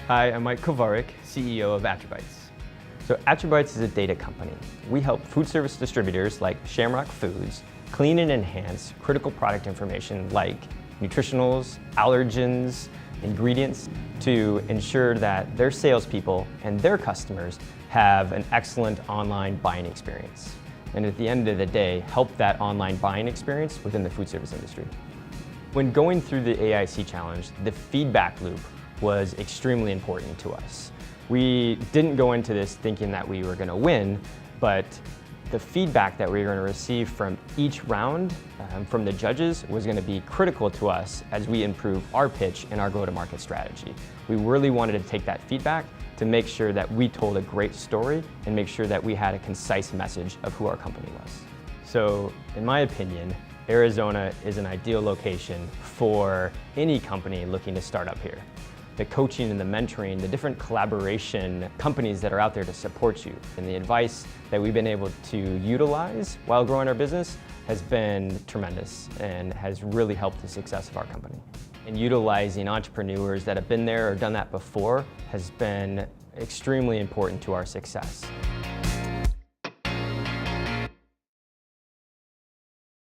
Hi, I'm Mike Kovarik, CEO of Attribytes. So Attribytes is a data company. We help food service distributors like Shamrock Foods clean and enhance critical product information like nutritionals, allergens, ingredients to ensure that their salespeople and their customers have an excellent online buying experience. And at the end of the day, help that online buying experience within the food service industry. When going through the AIC challenge, the feedback loop was extremely important to us. We didn't go into this thinking that we were going to win, but the feedback that we were going to receive from each round from the judges was going to be critical to us as we improve our pitch and our go-to-market strategy. We really wanted to take that feedback to make sure that we told a great story and make sure that we had a concise message of who our company was. So, in my opinion, Arizona is an ideal location for any company looking to start up here. The coaching and the mentoring, the different collaboration companies that are out there to support you, and the advice that we've been able to utilize while growing our business has been tremendous and has really helped the success of our company. And utilizing entrepreneurs that have been there or done that before has been extremely important to our success.